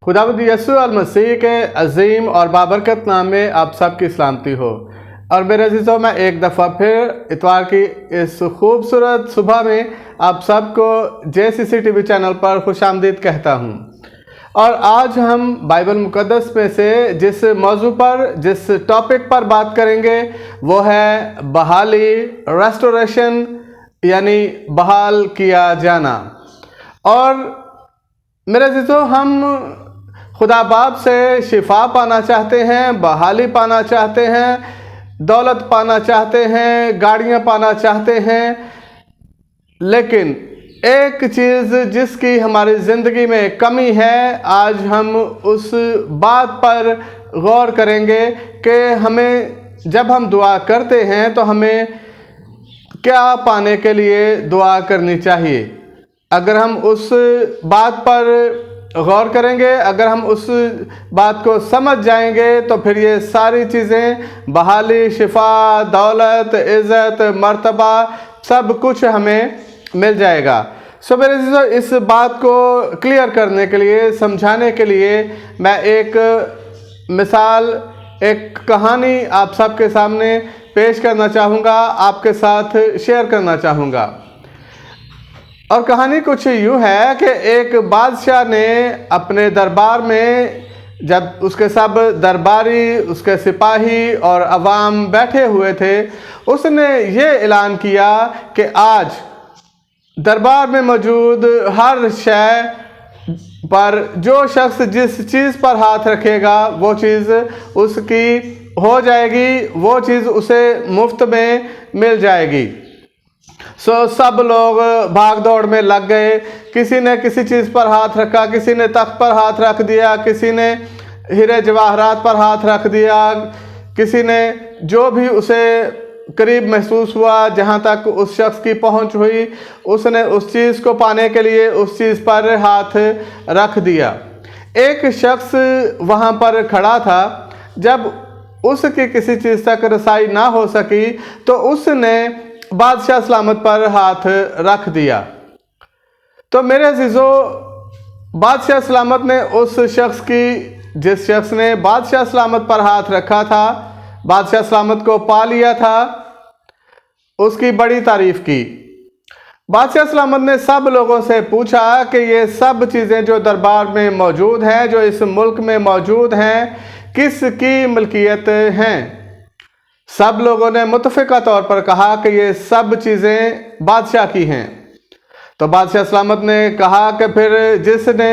खुदावंद यीशु अल मसीह के अजीम और बाबरकत नाम में आप सबकी सलामती हो। और मेरे अजीज़ों, मैं एक दफ़ा फिर इतवार की इस खूबसूरत सुबह में आप सबको JCC TV चैनल पर खुशामदीद कहता हूँ। और आज हम बाइबल मुकद्दस में से जिस मौजू पर, जिस टॉपिक पर बात करेंगे वो है बहाली, रेस्टोरेशन, यानी बहाल किया जाना। और मेरे अजीज़ों, हम खुदा बाप से शिफा पाना चाहते हैं, बहाली पाना चाहते हैं, दौलत पाना चाहते हैं, गाड़ियाँ पाना चाहते हैं, लेकिन एक चीज़ जिसकी हमारी ज़िंदगी में कमी है, आज हम उस बात पर गौर करेंगे कि हमें, जब हम दुआ करते हैं तो हमें क्या पाने के लिए दुआ करनी चाहिए। अगर हम उस बात पर गौर करेंगे, अगर हम उस बात को समझ जाएंगे तो फिर ये सारी चीज़ें, बहाली, शिफा, दौलत, इज़्ज़त, मर्तबा, सब कुछ हमें मिल जाएगा। सो मेरे अज़ीज़ों, इस बात को क्लियर करने के लिए, समझाने के लिए मैं एक मिसाल, एक कहानी आप सबके सामने पेश करना चाहूँगा, आपके साथ शेयर करना चाहूँगा। और कहानी कुछ यूँ है कि एक बादशाह ने अपने दरबार में, जब उसके सब दरबारी, उसके सिपाही और अवाम बैठे हुए थे, उसने ये ऐलान किया कि आज दरबार में मौजूद हर शय पर जो शख्स जिस चीज़ पर हाथ रखेगा वो चीज़ उसकी हो जाएगी, वो चीज़ उसे मुफ्त में मिल जाएगी। सब लोग भाग दौड़ में लग गए। किसी ने किसी चीज़ पर हाथ रखा, किसी ने तख्त पर हाथ रख दिया, किसी ने हीरे जवाहरात पर हाथ रख दिया, किसी ने जो भी उसे करीब महसूस हुआ, जहाँ तक उस शख्स की पहुँच हुई, उसने उस चीज़ को पाने के लिए उस चीज़ पर हाथ रख दिया। एक शख्स वहाँ पर खड़ा था। जब उसकी किसी चीज़ तक रसाई ना हो सकी तो उसने बादशाह सलामत पर हाथ रख दिया। तो मेरे अजीज़ों, बादशाह सलामत ने उस शख्स की, जिस शख्स ने बादशाह सलामत पर हाथ रखा था, बादशाह सलामत को पा लिया था, उसकी बड़ी तारीफ की। बादशाह सलामत ने सब लोगों से पूछा कि ये सब चीज़ें जो दरबार में मौजूद हैं, जो इस मुल्क में मौजूद हैं, किसकी मिल्कियत हैं। सब लोगों ने मुत्तफ़िक़ा तौर पर कहा कि ये सब चीज़ें बादशाह की हैं। तो बादशाह सलामत ने कहा कि फिर जिसने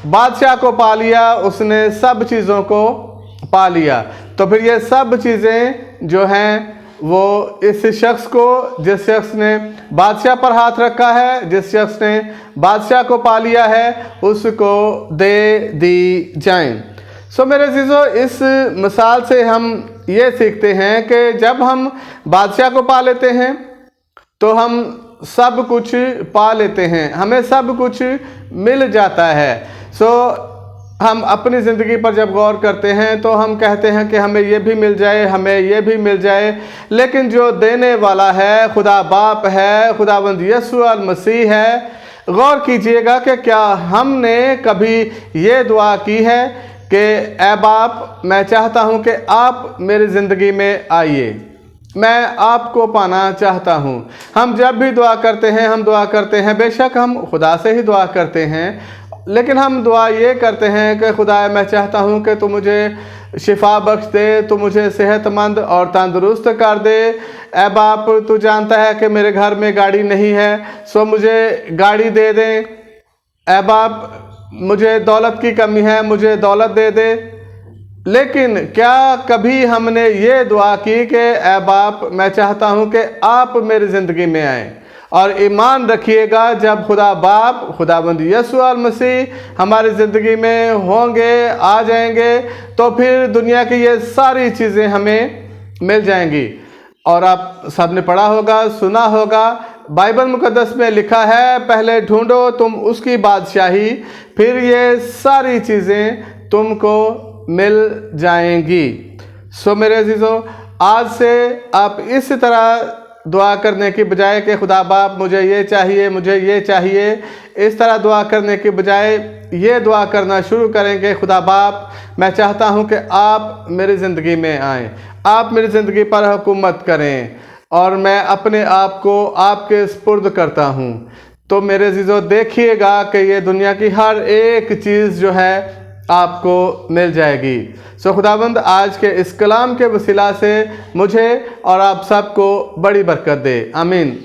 बादशाह को पा लिया उसने सब चीज़ों को पा लिया। तो फिर ये सब चीज़ें जो हैं वो इस शख्स को, जिस शख्स ने बादशाह पर हाथ रखा है, जिस शख्स ने बादशाह को पा लिया है, उसको दे दी जाएं। सो मेरे अज़ीज़ों, इस मिसाल से हम ये सीखते हैं कि जब हम बादशाह को पा लेते हैं तो हम सब कुछ पा लेते हैं, हमें सब कुछ मिल जाता है। हम अपनी ज़िंदगी पर जब गौर करते हैं तो हम कहते हैं कि हमें ये भी मिल जाए, हमें ये भी मिल जाए, लेकिन जो देने वाला है खुदा बाप है, खुदावंद यीशु अल मसीह है। गौर कीजिएगा कि क्या हमने कभी ये दुआ की है कि ऐ बाप, मैं चाहता हूँ कि आप मेरी ज़िंदगी में आइए, मैं आपको पाना चाहता हूँ। हम जब भी दुआ करते हैं, हम दुआ करते हैं, बेशक हम खुदा से ही दुआ करते हैं, लेकिन हम दुआ ये करते हैं कि खुदा, मैं चाहता हूँ कि तू मुझे शिफा बख्श दे, तू मुझे सेहतमंद और तंदुरुस्त कर दे। ऐ बाप, तू जानता है कि मेरे घर में गाड़ी नहीं है, सो मुझे गाड़ी दे दे। ऐ बाप, मुझे दौलत की कमी है, मुझे दौलत दे दे। लेकिन क्या कभी हमने ये दुआ की कि ऐ बाप, मैं चाहता हूँ कि आप मेरी ज़िंदगी में आएँ। और ईमान रखिएगा, जब खुदा बाप, खुदावंद यीशु अल मसीह हमारी ज़िंदगी में होंगे, आ जाएंगे, तो फिर दुनिया की ये सारी चीज़ें हमें मिल जाएंगी। और आप सब ने पढ़ा होगा, सुना होगा, बाइबल मुकद्दस में लिखा है, पहले ढूंढो तुम उसकी बादशाही, फिर ये सारी चीज़ें तुमको मिल जाएंगी। सो मेरे अजीज़ों, आज से आप इस तरह दुआ करने की बजाय कि खुदा बाप मुझे ये चाहिए, मुझे ये चाहिए, इस तरह दुआ करने की बजाय ये दुआ करना शुरू करें कि खुदा बाप मैं चाहता हूँ कि आप मेरी ज़िंदगी में आएँ, आप मेरी ज़िंदगी पर हुकूमत करें और मैं अपने आप को आपके सुपुर्द करता हूँ। तो मेरे अज़ीज़ों, देखिएगा कि ये दुनिया की हर एक चीज़ जो है आपको मिल जाएगी। सो खुदावंद आज के इस कलाम के वसीला से मुझे और आप सबको बड़ी बरकत दे। आमीन।